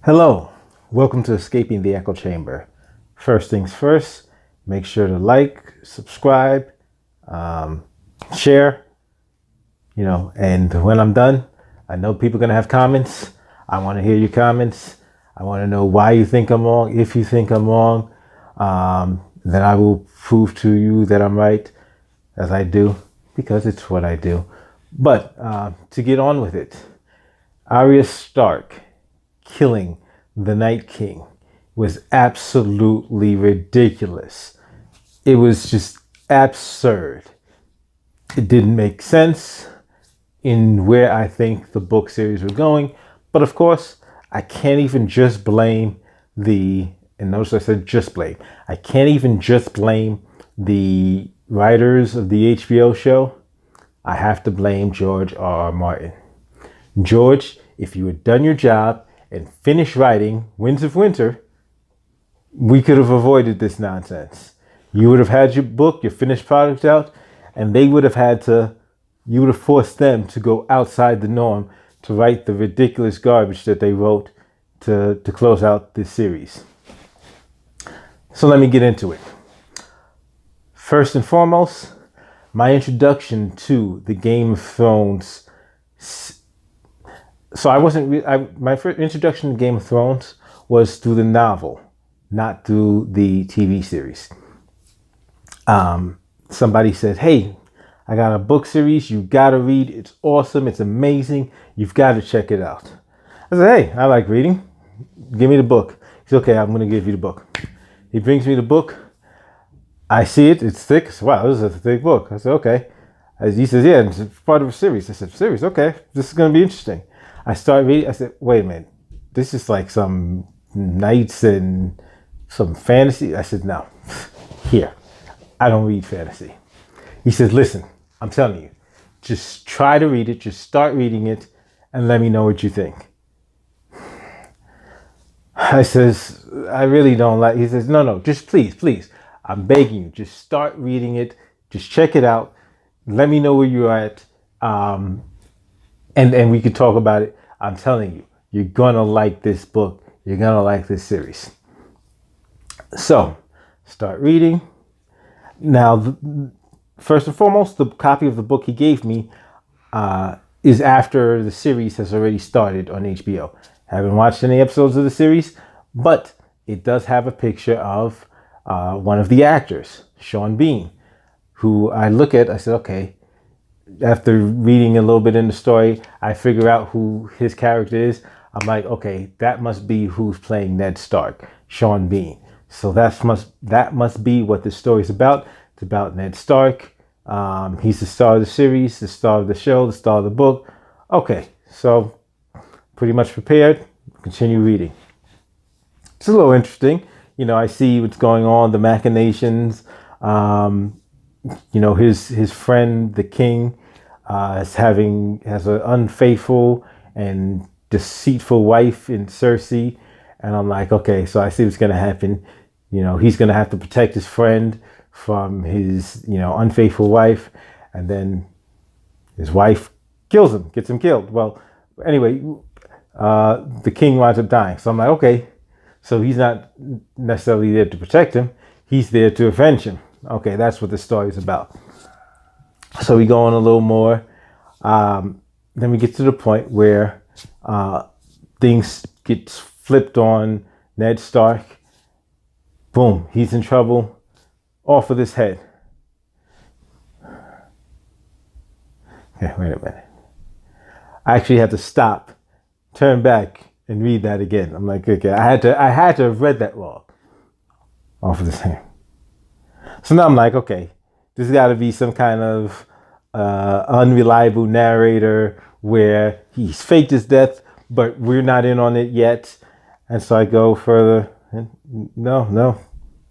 Hello, welcome to Escaping the Echo Chamber. First things first, make sure to like, subscribe, share, and when I'm done, I know people are going to have comments. I want to hear your comments. I want to know why you think I'm wrong. If you think I'm wrong, then I will prove to you that I'm right, as I do, because it's what I do. But to get on with it, Arya Stark killing the Night King was absolutely ridiculous. It was just absurd. It didn't make sense in where I think the book series were going. But of course, I can't even just blame and notice I said just blame. I can't even just blame the writers of the HBO show. I have to blame George R. R. Martin. George, if you had done your job and finished writing Winds of Winter, we could have avoided this nonsense. You would have had your book, your finished product out, and you would have forced them to go outside the norm to write the ridiculous garbage that they wrote to close out this series. So let me get into it. First and foremost, my introduction to the Game of Thrones. So my first introduction to Game of Thrones was through the novel, not through the TV series. Somebody said, "Hey, I got a book series you gotta read. It's awesome. It's amazing. You've got to check it out." I said, "Hey, I like reading. Give me the book." He said, "Okay, I'm going to give you the book." He brings me the book. I see it. It's thick. I said, "Wow, this is a thick book." I said, "Okay." He says, "Yeah, it's part of a series." I said, "Series? Okay. This is going to be interesting." I started reading. I said, "Wait a minute. This is like some knights and some fantasy." I said, "No. Here. I don't read fantasy." He says, "Listen, I'm telling you, just try to read it. Just start reading it and let me know what you think." I says, "I really don't like." He says, No, just please. I'm begging you. Just start reading it. Just check it out. Let me know where you're at. And we could talk about it. I'm telling you, you're going to like this book. You're going to like this series. So start reading. Now, first and foremost, the copy of the book he gave me is after the series has already started on HBO. Haven't watched any episodes of the series, but it does have a picture of one of the actors, Sean Bean, who I look at. I said, okay. After reading a little bit in the story, I figure out who his character is. I'm like, okay, that must be who's playing Ned Stark, Sean Bean. So that must be what the story's about. It's about Ned Stark. He's the star of the series, the star of the show, the star of the book. Okay, so pretty much prepared. Continue reading. It's a little interesting. I see what's going on, the machinations. His friend, the king, has an unfaithful and deceitful wife in Cersei. And I'm like, okay, so I see what's going to happen. He's going to have to protect his friend from his, unfaithful wife. And then his wife kills him, gets him killed. Well, anyway, the king winds up dying. So I'm like, okay, so he's not necessarily there to protect him. He's there to avenge him. Okay, that's what the story is about. So we go on a little more. Then we get to the point where things get flipped on Ned Stark. Boom, he's in trouble. Off with his head. Okay, wait a minute. I actually had to stop, turn back, and read that again. I'm like, okay, I had to have read that wrong. Off of his head. So now I'm like, okay, there's got to be some kind of unreliable narrator where he's faked his death, but we're not in on it yet. And so I go further, and no,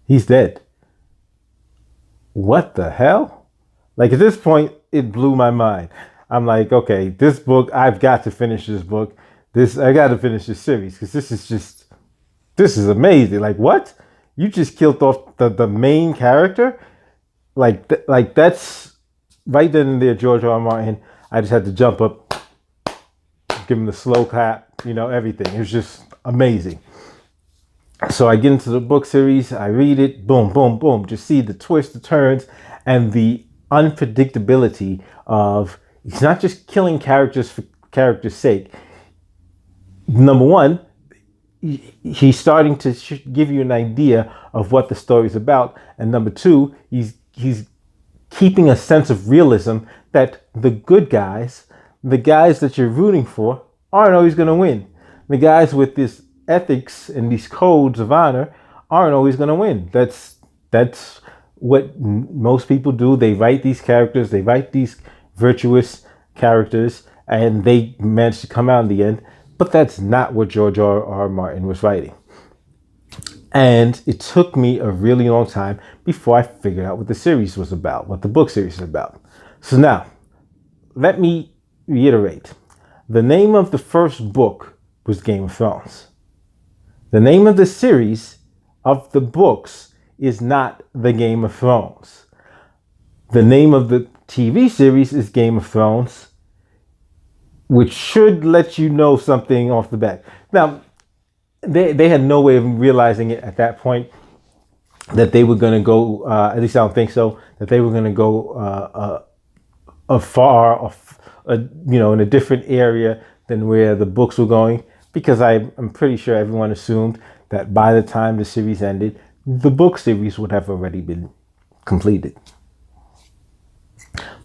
he's dead. What the hell? Like, at this point, it blew my mind. I'm like, okay, this book, I've got to finish this book. I got to finish this series because this is amazing. Like, what? You just killed off the main character? Like that's right then and there, George R. R. Martin. I just had to jump up, give him the slow clap, everything. It was just amazing. So I get into the book series, I read it, boom, boom, boom. Just see the twists, the turns, and the unpredictability of he's not just killing characters for character's sake. Number one, he's starting to give you an idea of what the story's about, and number two, he's keeping a sense of realism that the good guys, the guys that you're rooting for, aren't always going to win. The guys with this ethics and these codes of honor aren't always going to win. That's what most people do. They write these characters, they write these virtuous characters, and they manage to come out in the end. But that's not what George R.R. Martin was writing. And it took me a really long time before I figured out what the series was about, what the book series is about. So now, let me reiterate. The name of the first book was Game of Thrones. The name of the series of the books is not The Game of Thrones. The name of the TV series is Game of Thrones, which should let you know something off the bat. Now, they had no way of realizing it at that point that they were going to go, at least I don't think so, that they were going to go far off, in a different area than where the books were going, because I'm pretty sure everyone assumed that by the time the series ended, the book series would have already been completed.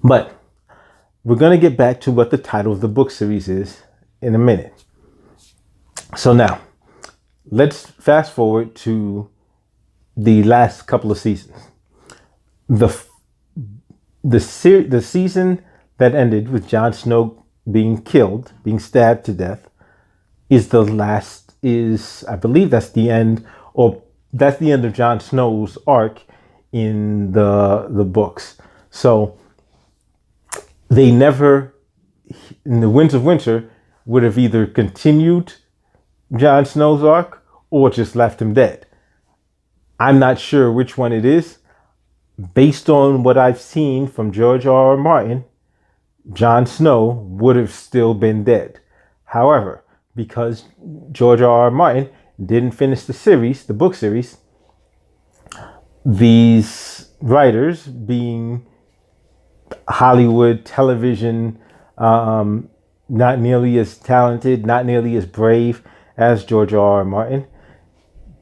But we're going to get back to what the title of the book series is in a minute. So now, let's fast forward to the last couple of seasons. The season that ended with Jon Snow being killed, being stabbed to death, I believe that's the end, or that's the end of Jon Snow's arc in the books. So they never, in the Winds of Winter, would have either continued Jon Snow's arc or just left him dead. I'm not sure which one it is. Based on what I've seen from George R.R. Martin, Jon Snow would have still been dead. However, because George R.R. Martin didn't finish the book series, these writers, being Hollywood television, not nearly as talented, not nearly as brave as George R.R. Martin,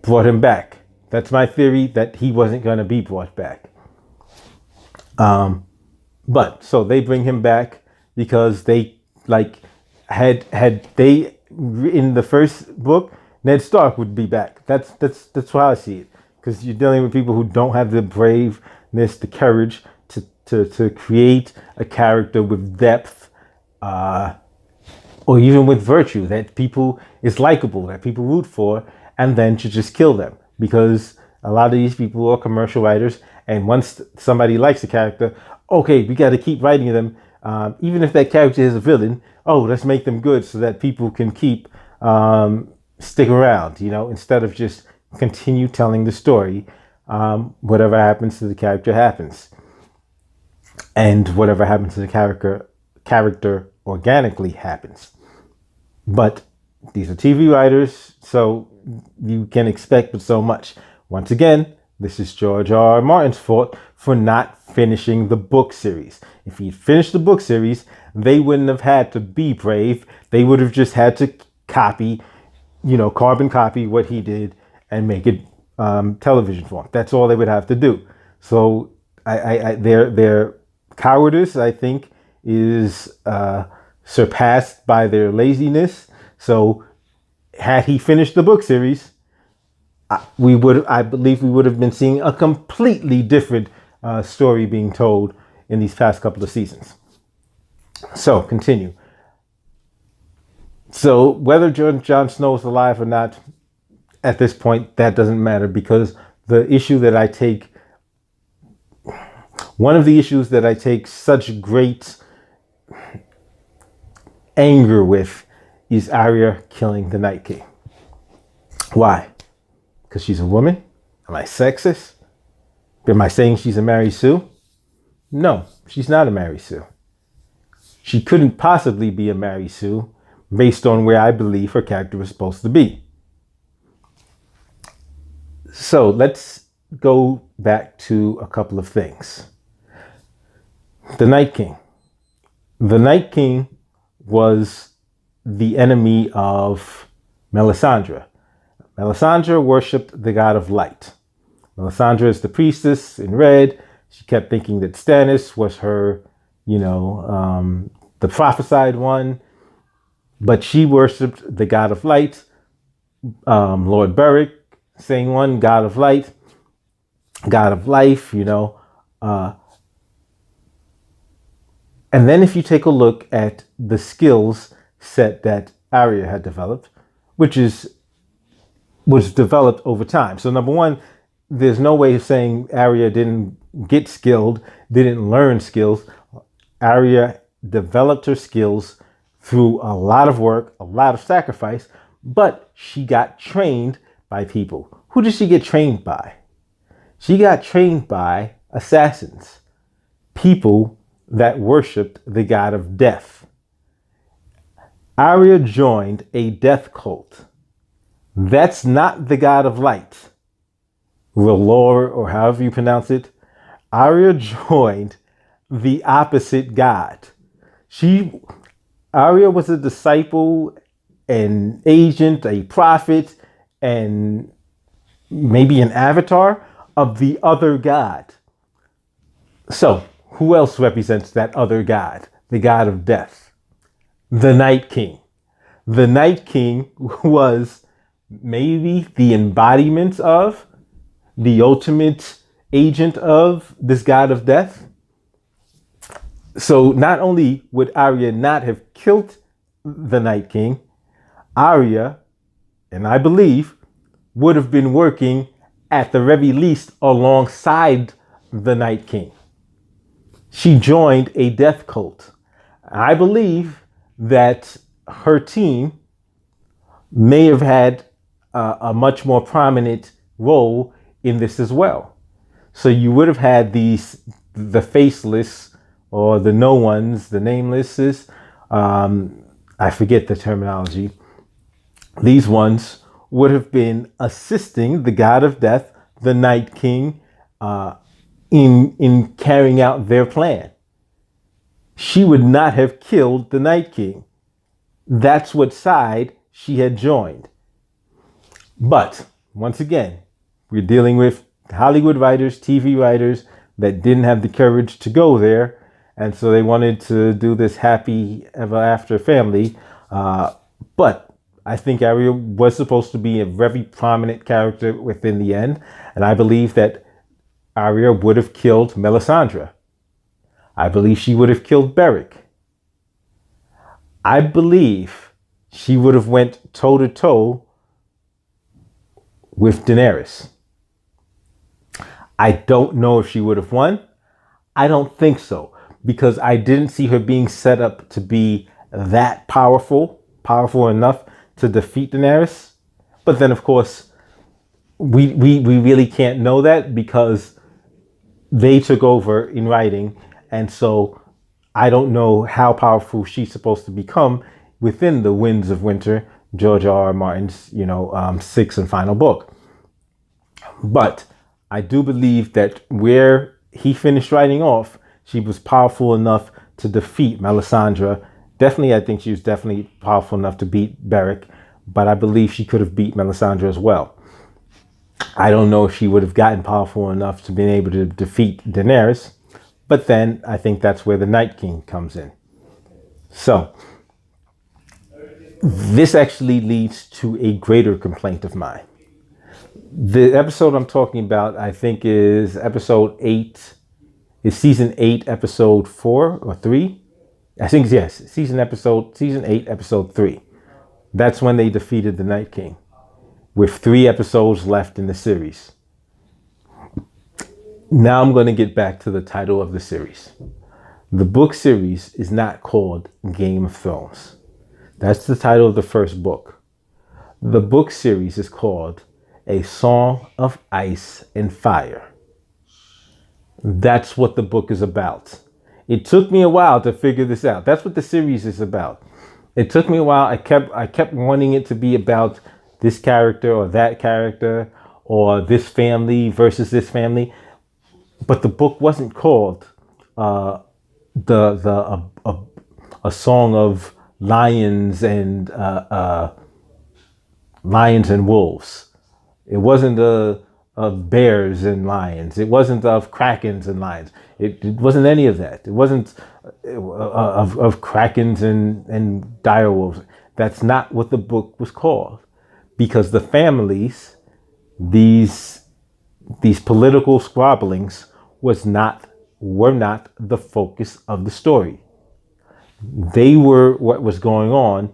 brought him back. That's my theory, that he wasn't going to be brought back. But so they bring him back because they had they in the first book, Ned Stark would be back. That's how I see it, because you're dealing with people who don't have the braveness, the courage to create a character with depth, or even with virtue, that people is likable, that people root for, and then to just kill them, because a lot of these people are commercial writers, and once somebody likes a character, okay, we got to keep writing them, even if that character is a villain. Oh, let's make them good so that people can keep stick around, instead of just continue telling the story. Whatever happens to the character happens, and whatever happens to the character organically happens. But these are TV writers, so you can expect but so much. Once again, this is George R.R. Martin's fault for not finishing the book series. If he'd finished the book series, they wouldn't have had to be brave. They would have just had to carbon copy what he did and make it television form. That's all they would have to do. So their cowardice, I think, is surpassed by their laziness. So had he finished the book series, I believe we would have been seeing a completely different story being told in these past couple of seasons. So continue. So whether Jon Snow is alive or not, at this point, that doesn't matter, because one of the issues that I take such great anger with is Arya killing the Night King. Why? Because she's a woman? Am I sexist? Am I saying she's a Mary Sue? No, she's not a Mary Sue. She couldn't possibly be a Mary Sue based on where I believe her character was supposed to be. So let's go back to a couple of things. The Night King. The Night King was the enemy of Melisandre. Melisandre worshipped the god of light. Melisandre is the priestess in red. She kept thinking that Stannis was her, the prophesied one. But she worshipped the god of light. Lord Beric, same one, god of light, god of life, and then if you take a look at the skills set that Arya had developed, which was developed over time. So number one, there's no way of saying Arya didn't get skilled, didn't learn skills. Arya developed her skills through a lot of work, a lot of sacrifice, but she got trained by people. Who did she get trained by? She got trained by assassins, people that worshipped the god of death. Arya joined a death cult. That's not the god of light. R'hllor, or however you pronounce it. Arya joined the opposite god. Arya was a disciple, an agent, a prophet, and maybe an avatar of the other god. So, who else represents that other god? The god of death. The Night King. The Night King was maybe the embodiment of, the ultimate agent of this god of death. So not only would Arya not have killed the Night King, Arya, and I believe, would have been working at the very least alongside the Night King. She joined a death cult. I believe that her team may have had a much more prominent role in this as well. So you would have had the faceless or the no ones, the namelesses. I forget the terminology. These ones would have been assisting the god of death, the Night King, in carrying out their plan. She would not have killed the Night King. That's what side she had joined. But once again, we're dealing with Hollywood writers, TV writers that didn't have the courage to go there. And so they wanted to do this happy ever after family. But I think Arya was supposed to be a very prominent character within the end. And I believe that Arya would have killed Melisandre. I believe she would have killed Beric. I believe she would have went toe to toe with Daenerys. I don't know if she would have won. I don't think so, because I didn't see her being set up to be that powerful enough to defeat Daenerys. But then, of course, we really can't know that because they took over in writing. And so I don't know how powerful she's supposed to become within the Winds of Winter, George R.R. Martin's, sixth and final book. But I do believe that where he finished writing off, she was powerful enough to defeat Melisandre. Definitely, I think she was definitely powerful enough to beat Beric, but I believe she could have beat Melisandre as well. I don't know if she would have gotten powerful enough to be able to defeat Daenerys, but then I think that's where the Night King comes in. So this actually leads to a greater complaint of mine. The episode I'm talking about, I think, is episode 8, is season 8, episode 4 or 3. I think, yes, season 8, episode 3. That's when they defeated the Night King, with 3 episodes left in the series. Now I'm going to get back to the title of the series. The book series is not called Game of Thrones. That's the title of the first book. The book series is called A Song of Ice and Fire. That's what the book is about. It took me a while to figure this out. That's what the series is about. It took me a while. I kept wanting it to be about this character or that character, or this family versus this family. But the book wasn't called a song of lions and wolves. It wasn't of bears and lions. It wasn't of krakens and lions. It wasn't any of that. It wasn't of krakens and dire wolves. That's not what the book was called, because the families, these political squabblings, were not the focus of the story. They were what was going on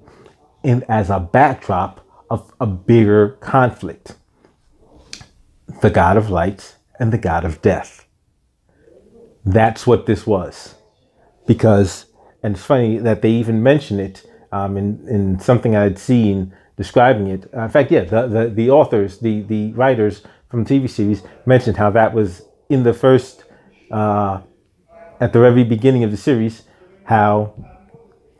as a backdrop of a bigger conflict. The God of light and the God of death. That's what this was. Because, and it's funny that they even mention it in something I had seen describing it. In fact, yeah, the authors, the writers from the TV series mentioned how that was in the first, at the very beginning of the series, how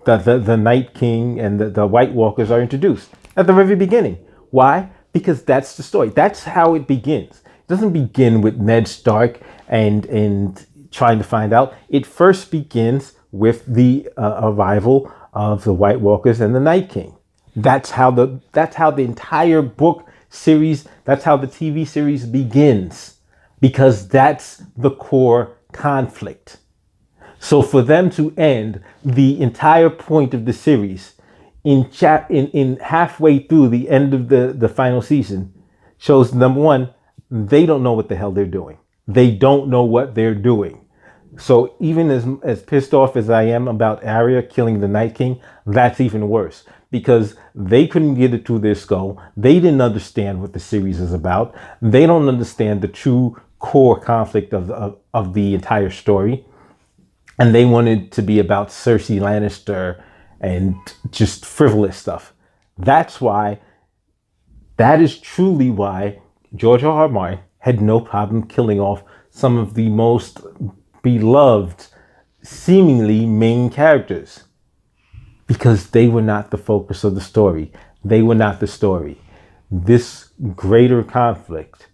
the Night King and the White Walkers are introduced at the very beginning. Why? Because that's the story. That's how it begins. It doesn't begin with Ned Stark and trying to find out. It first begins with the arrival of the White Walkers and the Night King. That's how the entire book series, that's how the TV series begins, because that's the core conflict. So for them to end the entire point of the series in halfway through the end of the final season shows, number one, they don't know what the hell they're doing. They don't know what they're doing. So even as pissed off as I am about Arya killing the Night King, that's even worse, because they couldn't get it through their skull. They didn't understand what the series is about. They don't understand the true core conflict of the entire story. And they wanted to be about Cersei Lannister and just frivolous stuff. That is truly why George R.R. Martin had no problem killing off some of the most beloved, seemingly main characters, because they were not the focus of the story. They were not the story. This greater conflict,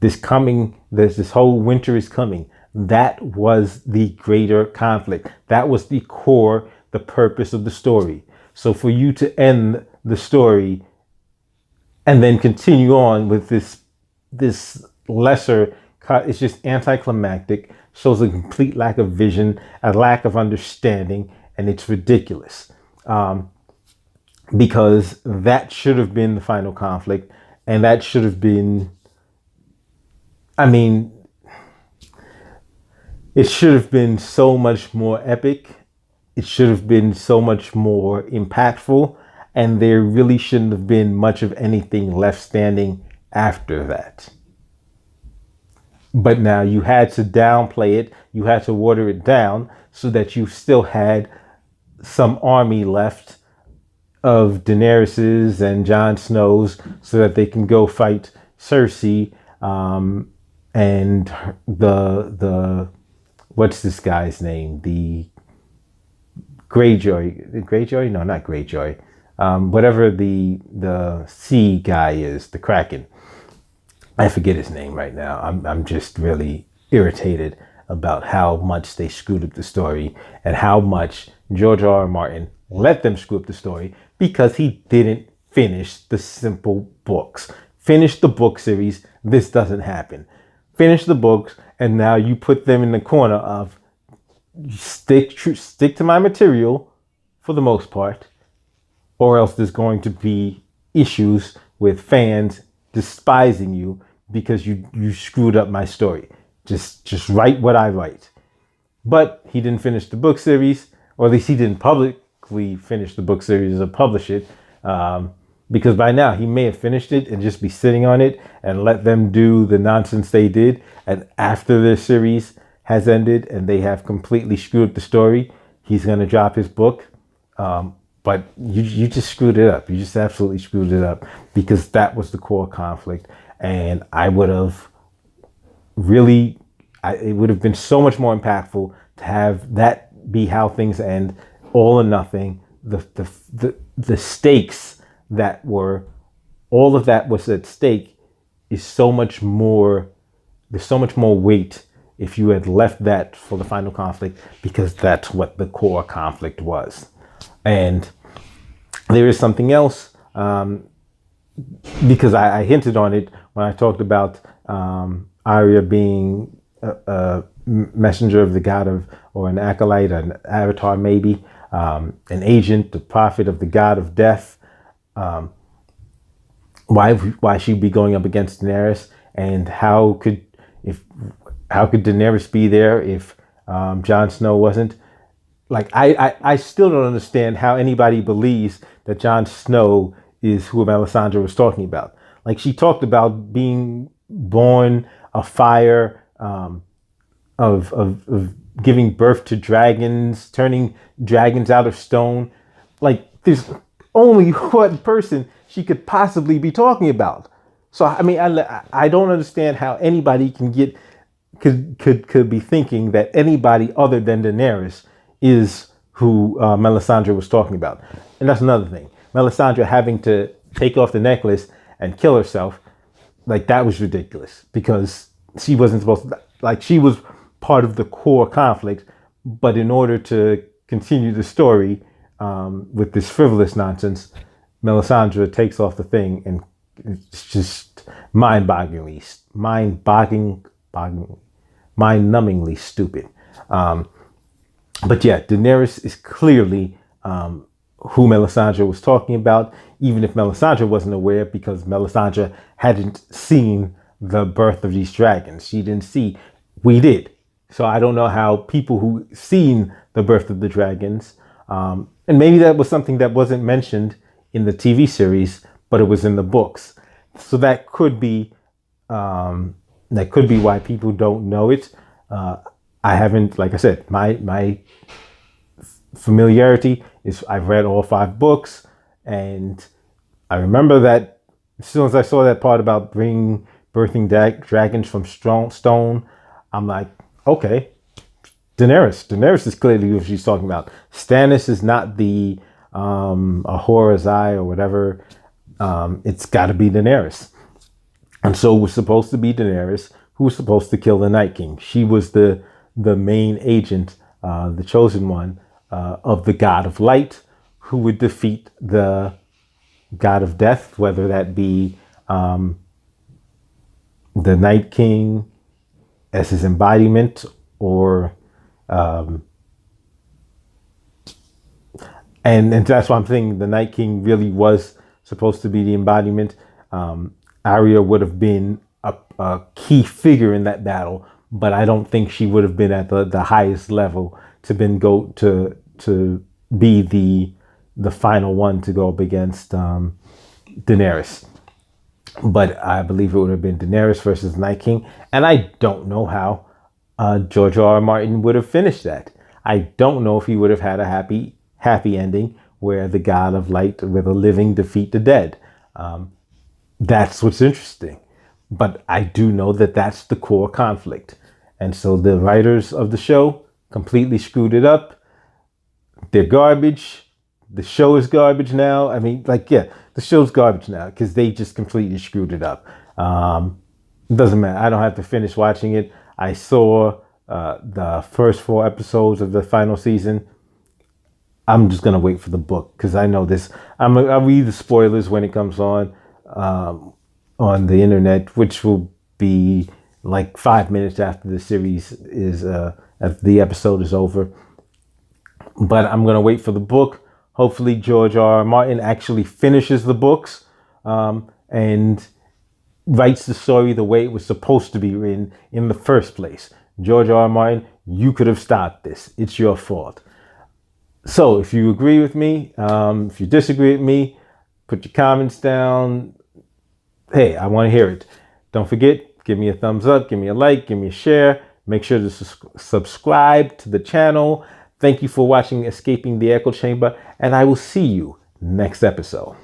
this whole winter is coming. That was the greater conflict. That was the core, the purpose of the story. So for you to end the story and then continue on with this lesser, it's just anticlimactic, shows a complete lack of vision, a lack of understanding, and it's ridiculous. Because that should have been the final conflict, and that should have been, it should have been so much more epic. It should have been so much more impactful. And there really shouldn't have been much of anything left standing after that. But now you had to downplay it. You had to water it down so that you still had some army left of Daenerys's and Jon Snow's, so that they can go fight Cersei and the what's this guy's name? The Greyjoy? No, not Greyjoy. Whatever the sea guy is, the Kraken. I forget his name right now. I'm just really irritated about how much they screwed up the story and how much George R.R. Martin let them screw up the story, because he didn't finish the simple books. Finish the book series. This doesn't happen. Finish the books, and now you put them in the corner of stick to my material for the most part, or else there's going to be issues with fans despising you because you screwed up my story. Just write what I write. But he didn't finish the book series, or at least he didn't publicly finish the book series or publish it, because by now he may have finished it and just be sitting on it and let them do the nonsense they did. And after their series has ended and they have completely screwed the story, he's going to drop his book. But you just screwed it up. You just absolutely screwed it up, because that was the core conflict. And I would have really, it would have been so much more impactful to have that be how things end, all or nothing. The stakes that were, all of that was at stake is so much more, there's so much more weight if you had left that for the final conflict, because that's what the core conflict was. And there is something else, because I hinted on it when I talked about Arya being a messenger of the god of, or an acolyte, an avatar maybe, an agent, the prophet of the god of death. Why she'd be going up against Daenerys, and how could Daenerys be there if Jon Snow wasn't? Like, I still don't understand how anybody believes that Jon Snow is who Melisandre was talking about. Like, she talked about being born of fire, of giving birth to dragons, turning dragons out of stone. Like, there's only one person she could possibly be talking about. So, I mean, I don't understand how anybody could be thinking that anybody other than Daenerys is who Melisandre was talking about. And that's another thing. Melisandre having to take off the necklace and kill herself, like, that was ridiculous, because she wasn't supposed to, like, she was part of the core conflict, but in order to continue the story with this frivolous nonsense, Melisandre takes off the thing, and it's just mind-numbingly stupid. But yeah, Daenerys is clearly who Melisandre was talking about, even if Melisandre wasn't aware, because Melisandre hadn't seen the birth of these dragons. She didn't see. We did. So I don't know how people who seen the birth of the dragons, and maybe that was something that wasn't mentioned in the TV series, but it was in the books. So that could be why people don't know it. I haven't, like I said, my familiarity is I've read all 5 books, and I remember that as soon as I saw that part about birthing dragons from stone, I'm like, okay, Daenerys is clearly who she's talking about. Stannis is not the Ahor Azai or whatever. It's got to be Daenerys. And so it was supposed to be Daenerys who was supposed to kill the Night King. She was the main agent, the chosen one of the God of Light, who would defeat the God of Death, whether that be the Night King as his embodiment, or and that's why I'm saying the Night King really was supposed to be the embodiment. Arya would have been a key figure in that battle, but I don't think she would have been at the highest level to be the final one to go up against Daenerys. But I believe it would have been Daenerys versus Night King, and I don't know how George R.R. Martin would have finished that. I don't know if he would have had a happy ending where the God of Light, where the living defeat the dead. That's what's interesting. But I do know that that's the core conflict. And so the writers of the show completely screwed it up. They're garbage. The show is garbage now. I mean, like, yeah, the show's garbage now because they just completely screwed it up. It doesn't matter. I don't have to finish watching it. I saw the first 4 episodes of the final season. I'm just going to wait for the book because I know this. I'll read the spoilers when it comes on the internet, which will be like 5 minutes after the series is, after the episode is over. But I'm going to wait for the book. Hopefully George R. R. Martin actually finishes the books and writes the story the way it was supposed to be written in the first place. George R. R. Martin, you could have stopped this. It's your fault. So if you agree with me, if you disagree with me, put your comments down. Hey, I want to hear it. Don't forget, give me a thumbs up, give me a like, give me a share. Make sure to subscribe to the channel. Thank you for watching Escaping the Echo Chamber, and I will see you next episode.